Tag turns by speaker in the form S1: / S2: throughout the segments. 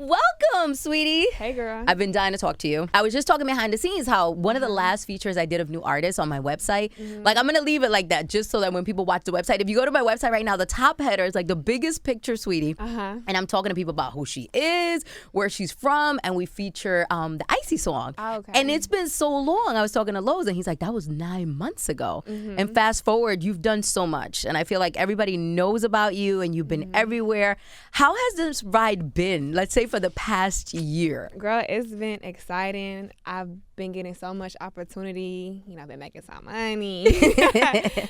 S1: Welcome, sweetie.
S2: Hey, girl.
S1: I've been dying to talk to you. I was just talking behind the scenes how one of the last features I did of new artists on my website, like I'm going to leave it like that just so that when people watch the website, if you go to my website right now, the top header is like the biggest picture, sweetie. And I'm talking to people about who she is, where she's from, and we feature the Icy song.
S2: Oh, okay.
S1: And it's been so long. I was talking to Lowe's and he's like, that was 9 months ago. And fast forward, you've done so much. And I feel like everybody knows about you and you've been everywhere. How has this ride been, let's say, for the past year?
S2: Girl, it's been exciting. I've been getting so much opportunity. I've been making some money.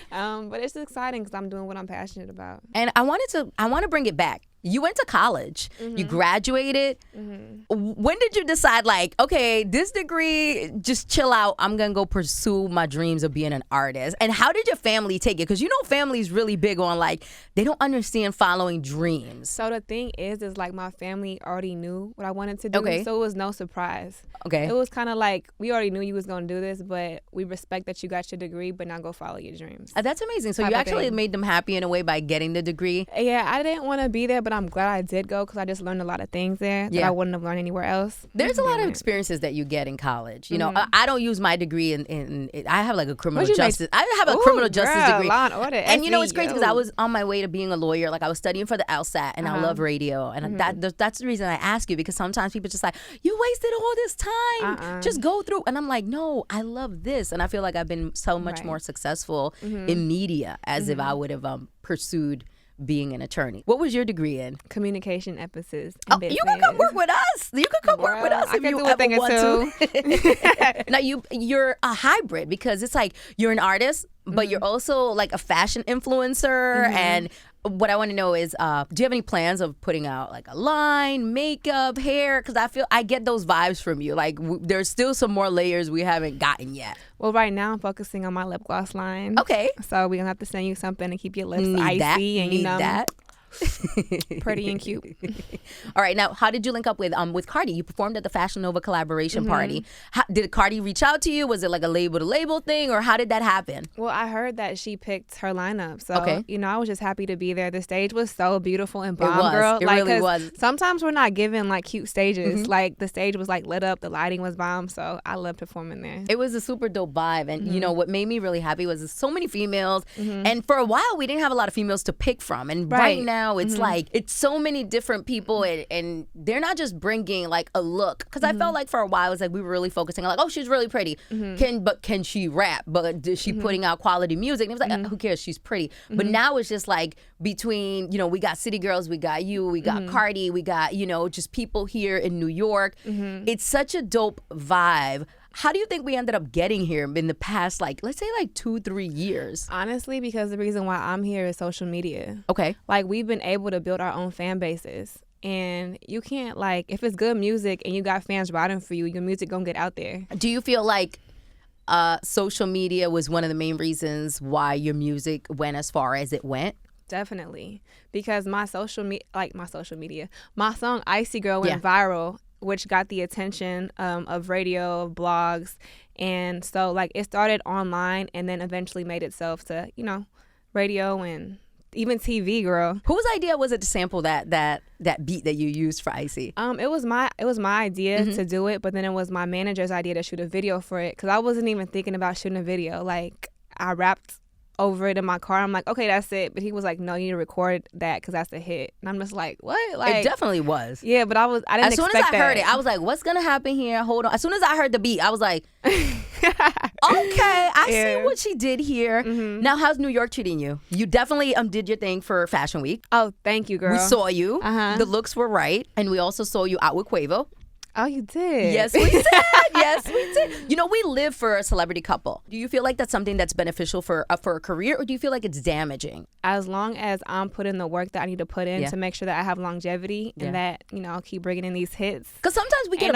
S2: But it's exciting because I'm doing what I'm passionate about.
S1: And I want to bring it back. You went to college. You graduated. When did you decide, like, okay, this degree, just chill out. I'm going to go pursue my dreams of being an artist. And how did your family take it? Because family's really big on, like, they don't understand following dreams.
S2: So the thing is like my family already knew what I wanted to do.
S1: Okay.
S2: So it was no surprise.
S1: Okay.
S2: It was kind of like we already knew you was going to do this, but we respect that you got your degree, but now go follow your dreams.
S1: That's amazing. So you
S2: Type of
S1: actually
S2: thing.
S1: made them happy in a way by getting the degree.
S2: Yeah, I didn't want to be there, but I'm glad I did go because I just learned a lot of things there that I wouldn't have learned anywhere else.
S1: There's a lot of experiences that you get in college. I don't use my degree in I have like a criminal
S2: What'd you
S1: justice. I have a criminal justice degree.
S2: Law and Order,
S1: And it's crazy because I
S2: SVU.
S1: was on my way to being a lawyer. Like I was studying for the LSAT, and I love radio. And that's the reason I ask you, because sometimes people just like, you wasted all this time. Just go through. And I'm like, no, I love this. And I feel like I've been so much more successful in media as if I would have pursued being an attorney. What was your degree in?
S2: Communication emphasis.
S1: Oh, you can come work with us. You can come work with us
S2: I
S1: if
S2: can
S1: you
S2: do a
S1: ever
S2: thing or
S1: want to. Now you're a hybrid because it's like you're an artist, but you're also like a fashion influencer. And what I want to know is, do you have any plans of putting out like a line, makeup, hair? Because I get those vibes from you. Like there's still some more layers we haven't gotten yet.
S2: Well, right now I'm focusing on my lip gloss line.
S1: Okay.
S2: So we're gonna have to send you something to keep your lips
S1: Need
S2: icy
S1: that.
S2: and
S1: Need that.
S2: pretty and cute.
S1: All right, now how did you link up with Cardi? You performed at the Fashion Nova collaboration party. Did Cardi reach out to you? Was it like a label to label thing, or how did that happen?
S2: Well, I heard that she picked her lineup, so
S1: Okay.
S2: I was just happy to be there. The stage was so beautiful and bomb,
S1: was.
S2: girl.
S1: It
S2: like,
S1: really
S2: 'cause
S1: was.
S2: Sometimes we're not given like cute stages. Like the stage was like lit up, the lighting was bomb, so I loved performing there.
S1: It was a super dope vibe, and what made me really happy was there's so many females, and for a while we didn't have a lot of females to pick from, and right now it's like it's so many different people, and they're not just bringing like a look, because I felt like for a while it was like we were really focusing on like, oh, she's really pretty, can she rap, but is she putting out quality music? And it was like, who cares, she's pretty. But now it's just like between we got City Girls, we got you, we got Cardi, we got just people here in New York. It's such a dope vibe. How do you think we ended up getting here in the past, like, let's say like 2-3 years?
S2: Honestly, because the reason why I'm here is social media.
S1: Okay.
S2: Like we've been able to build our own fan bases. And you can't, like, if it's good music and you got fans riding for you, your music gonna get out there.
S1: Do you feel like social media was one of the main reasons why your music went as far as it went?
S2: Definitely. Because my song Icy Girl went viral, which got the attention of radio, blogs. And so, like, it started online and then eventually made itself to, radio and even TV, girl.
S1: Whose idea was it to sample that beat that you used for Icy?
S2: It was my idea to do it, but then it was my manager's idea to shoot a video for it, because I wasn't even thinking about shooting a video. Like, I rapped over it in my car. I'm like, okay, that's it. But he was like, no, you need to record that because that's a hit. And I'm just like, what? Like,
S1: it definitely was.
S2: Yeah, but I didn't expect that.
S1: As soon as I heard it, I was like, what's going to happen here? Hold on. As soon as I heard the beat, I was like, okay, I see what she did here. Now, how's New York treating you? You definitely did your thing for Fashion Week.
S2: Oh, thank you, girl.
S1: We saw you. The looks were right. And we also saw you out with Quavo.
S2: Oh, you did?
S1: Yes, we did. Yes, we did. We live for a celebrity couple. Do you feel like that's something that's beneficial for a career, or do you feel like it's damaging?
S2: As long as I'm putting the work that I need to put in to make sure that I have longevity and that, I'll keep bringing in these hits.
S1: Because sometimes we get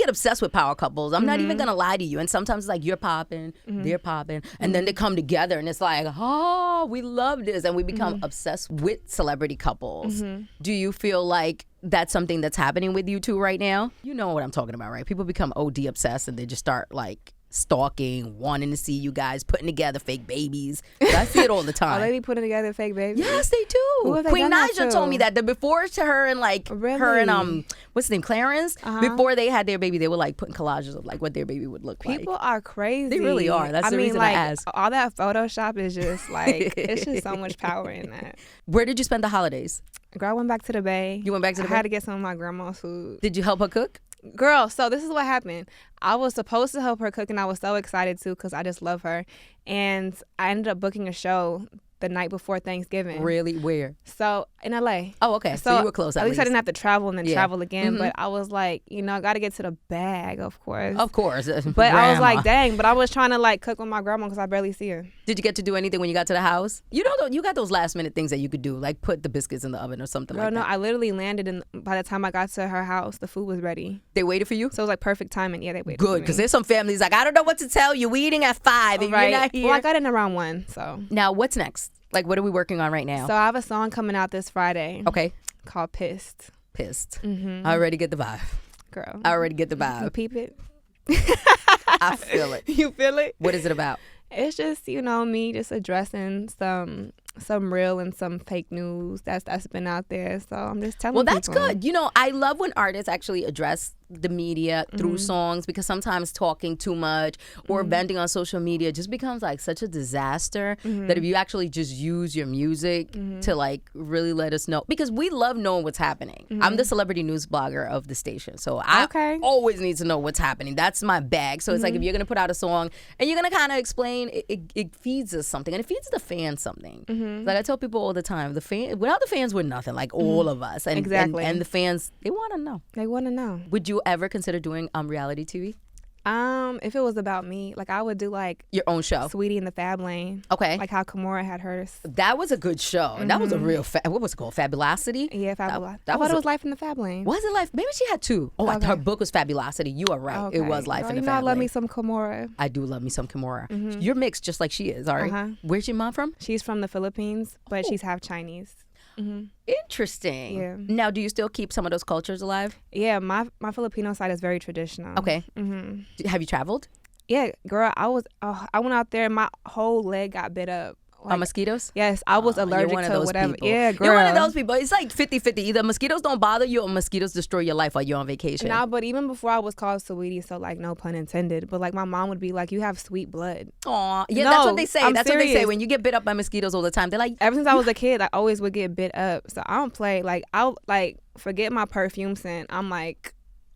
S1: obsessed with power couples. I'm not even going to lie to you. And sometimes it's like you're popping, they're popping, and then they come together and it's like, oh, we love this. And we become obsessed with celebrity couples. Do you feel like that's something that's happening with you two right now? You know what I'm talking about, right? People become OD obsessed and they just start like stalking, wanting to see you guys putting together fake babies. I see it all the time.
S2: Oh, they be putting together fake babies?
S1: Yes, they do.
S2: Who have they
S1: Queen
S2: done that
S1: Naija
S2: to?
S1: told me that before to her and like
S2: Really?
S1: her and what's his name, Clarence, before they had their baby, they were like putting collages of like what their baby would look like.
S2: People are crazy.
S1: They really are. That's the reason
S2: like,
S1: I asked.
S2: All that Photoshop is just like, it's just so much power in that.
S1: Where did you spend the holidays?
S2: Girl, I went back to the Bay.
S1: You went back to the Bay?
S2: I had to get some of my grandma's food.
S1: Did you help her cook?
S2: Girl, so this is what happened. I was supposed to help her cook, and I was so excited too because I just love her. And I ended up booking a show the night before Thanksgiving.
S1: Really? Where?
S2: So in LA.
S1: Oh, okay. So you were close
S2: at least I didn't have to travel and then travel again.
S1: Mm-hmm.
S2: But I was like, I got to get to the bag, of course.
S1: Of course.
S2: But I was like, dang. But I was trying to like cook with my grandma because I barely see her.
S1: Did you get to do anything when you got to the house? You know, you got those last minute things that you could do, like put the biscuits in the oven or something like that.
S2: No, I literally landed, and by the time I got to her house, the food was ready.
S1: They waited for you?
S2: So it was like perfect timing. Yeah, they waited.
S1: Good, because there's some families like, I don't know what to tell you. We eating at 5 and
S2: right.
S1: you're not here.
S2: Well, I got in around 1, so.
S1: Now, what's next? Like, what are we working on right now?
S2: So I have a song coming out this Friday.
S1: Okay.
S2: Called Pissed.
S1: Mm-hmm. I already get the vibe.
S2: Girl.
S1: I already get the vibe.
S2: You peep it?
S1: I feel it.
S2: You feel it?
S1: What is it about?
S2: It's just, me just addressing some real and some fake news that's been out there. So I'm just telling people.
S1: Well, that's good. I love when artists actually address the media through songs, because sometimes talking too much or venting on social media just becomes like such a disaster that if you actually just use your music to like really let us know, because we love knowing what's happening. I'm the celebrity news blogger of the station, so I always need to know what's happening. That's my bag. So it's like if you're gonna put out a song and you're gonna kind of explain, it feeds us something, and it feeds the fans something. Like I tell people all the time, without the fans we're nothing. Like all of us, and
S2: exactly.
S1: And the fans, they want to know.
S2: They want to know.
S1: Would you ever consider doing reality TV?
S2: If it was about me, like I would do like
S1: your own show,
S2: Saweetie in the Fab Lane.
S1: Okay,
S2: like how Kimora had hers.
S1: That was a good show. That was a real what was it called? Fabulosity.
S2: Yeah, Fabulosity. I thought it was Life in the Fab Lane.
S1: Was it Life? Maybe she had 2. Oh, okay. Her book was Fabulosity. You are right. Okay. It was Life in the Fab Lane.
S2: I love me some Kimora.
S1: I do love me some Kimora. You're mixed just like she is. All right. Where's your mom from?
S2: She's from the Philippines, but she's half Chinese.
S1: Interesting.
S2: Yeah.
S1: Now, do you still keep some of those cultures alive?
S2: Yeah, my Filipino side is very traditional.
S1: Okay. Have you traveled?
S2: Yeah, girl. I went out there and my whole leg got bit up.
S1: By mosquitoes?
S2: Yes, I was allergic to whatever.
S1: People.
S2: Yeah, girl.
S1: You're one of those people. It's like 50-50. Either mosquitoes don't bother you or mosquitoes destroy your life while you're on vacation.
S2: Nah, but even before I was called Saweetie, so like no pun intended, but like my mom would be like, you have sweet blood.
S1: Aw. Yeah, that's what they say. That's what they say. When you get bit up by mosquitoes all the time, they're like...
S2: Ever since I was a kid, I always would get bit up. So I don't play. Like, I'll like forget my perfume scent. I'm like...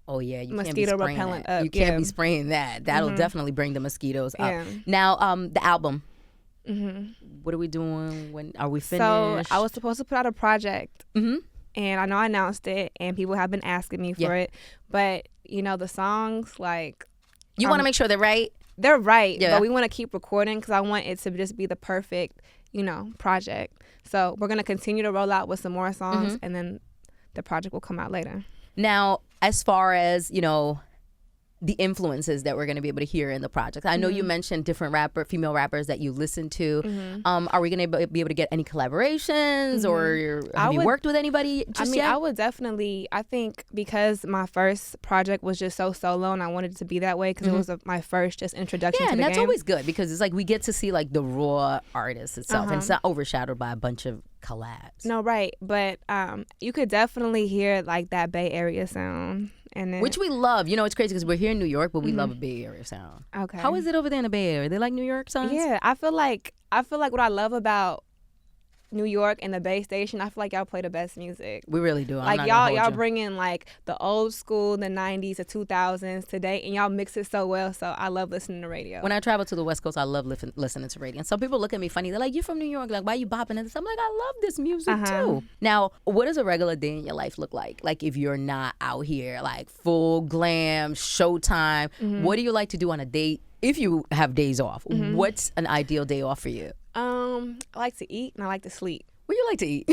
S1: Oh, yeah, you
S2: mosquito
S1: can't be spraying
S2: repellent
S1: that.
S2: up.
S1: You can't be spraying that. That'll definitely bring the mosquitoes up.
S2: Yeah.
S1: Now, the album. What are we doing? When are we finished?
S2: So I was supposed to put out a project, and I know I announced it, and people have been asking me for it. But the songs, like,
S1: you want to make sure they're right.
S2: They're right, but we want to keep recording because I want it to just be the perfect, project. So we're gonna continue to roll out with some more songs, and then the project will come out later.
S1: Now, as far as the influences that we're going to be able to hear in the project. I know you mentioned different female rappers that you listen to. Are we going to be able to get any collaborations or have you worked with anybody just yet?
S2: I would definitely, I think because my first project was just so solo and I wanted it to be that way because it was my first just introduction to the game.
S1: Yeah, and that's always good because it's like we get to see like the raw artist itself and it's not overshadowed by a bunch of collabs.
S2: No, right. But you could definitely hear like that Bay Area sound.
S1: Which we love. It's crazy because we're here in New York, but we love a Bay Area sound.
S2: Okay.
S1: How is it over there in the Bay Area? They like New York sounds?
S2: Yeah, I feel like what I love about New York and the Bay Station, I feel like y'all play the best music.
S1: We really do.
S2: Like y'all bring in like the old school, the 90s, the 2000s today, and y'all mix it so well. So I love listening to radio.
S1: When I travel to the West Coast, I love listening to radio. And some people look at me funny. They're like, "You're from New York. Like, why are you bopping this?" I'm like, "I love this music too." Now, what does a regular day in your life look like? Like if you're not out here, like full glam, showtime. What do you like to do on a date? If you have days off, what's an ideal day off for you?
S2: I like to eat and I like to sleep.
S1: What do you like to eat?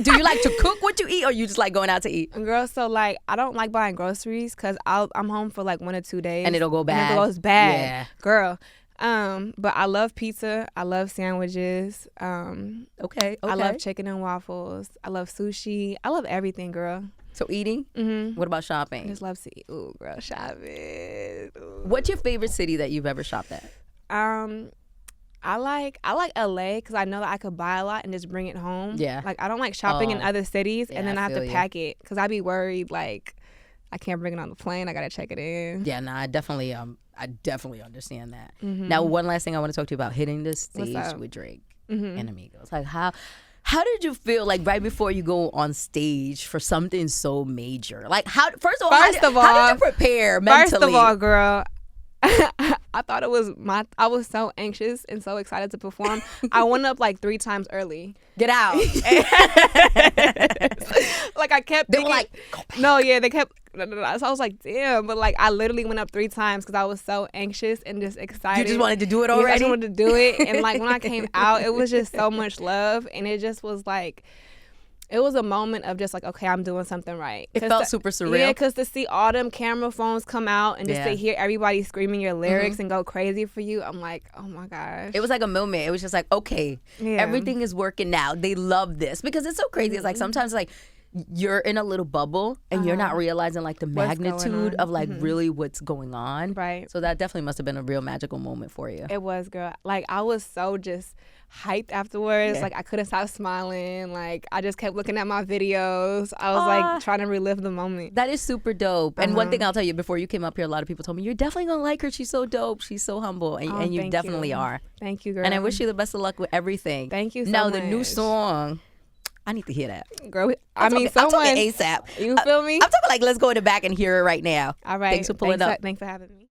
S1: Do you like to cook what you eat, or you just like going out to eat?
S2: Girl, so like I don't like buying groceries because I'm home for like 1 or 2 days
S1: and it'll go bad.
S2: And it goes bad,
S1: yeah.
S2: Girl. But I love pizza. I love sandwiches.
S1: Okay.
S2: I love chicken and waffles. I love sushi. I love everything, girl.
S1: So eating? What about shopping?
S2: I just love to eat. Ooh, girl, shopping. Ooh.
S1: What's your favorite city that you've ever shopped at?
S2: I like LA because I know that I could buy a lot and just bring it home.
S1: Yeah.
S2: Like I don't like shopping in other cities and then I have to
S1: you.
S2: pack it because I'd be worried like I can't bring it on the plane. I gotta check it in.
S1: Yeah, no, I definitely understand that. Now, one last thing I want to talk to you about: hitting the stage with Drake and Amigos. Like how did you feel like right before you go on stage for something so major? Like first of all, how did you prepare mentally?
S2: First of all, girl, I thought I was so anxious and so excited to perform. I went up like 3 times early.
S1: Get out.
S2: Like I kept
S1: They were like, go back.
S2: no, yeah, they kept. So I was like, damn. But like I literally went up 3 times because I was so anxious and just excited.
S1: You just wanted to do it
S2: Yeah,
S1: already?
S2: I just wanted to do it. And like when I came out, it was just so much love. And it just was like, it was a moment of just like, okay, I'm doing something right.
S1: It felt super surreal.
S2: Yeah, because to see all them camera phones come out and just to hear everybody screaming your lyrics and go crazy for you, I'm like, oh my gosh.
S1: It was like a moment. It was just like, okay, everything is working now. They love this. Because it's so crazy. It's like sometimes like you're in a little bubble and you're not realizing like the magnitude of like really what's going on.
S2: Right.
S1: So that definitely must have been a real magical moment for you.
S2: It was, girl. Like I was so just hyped afterwards. Like I couldn't stop smiling. Like I just kept looking at my videos. I was like trying to relive the moment.
S1: That is super dope. And one thing I'll tell you, before you came up here, a lot of people told me, you're definitely going to like her. She's so dope. She's so humble. And you definitely are.
S2: Thank you, girl.
S1: And I wish you the best of luck with everything.
S2: Thank you so
S1: now,
S2: much.
S1: the new song, I need to hear that.
S2: Girl,
S1: I'm talking ASAP.
S2: You feel me?
S1: I'm talking like, let's go in the back and hear it right now.
S2: All right.
S1: Thanks for pulling up.
S2: Thanks for having me.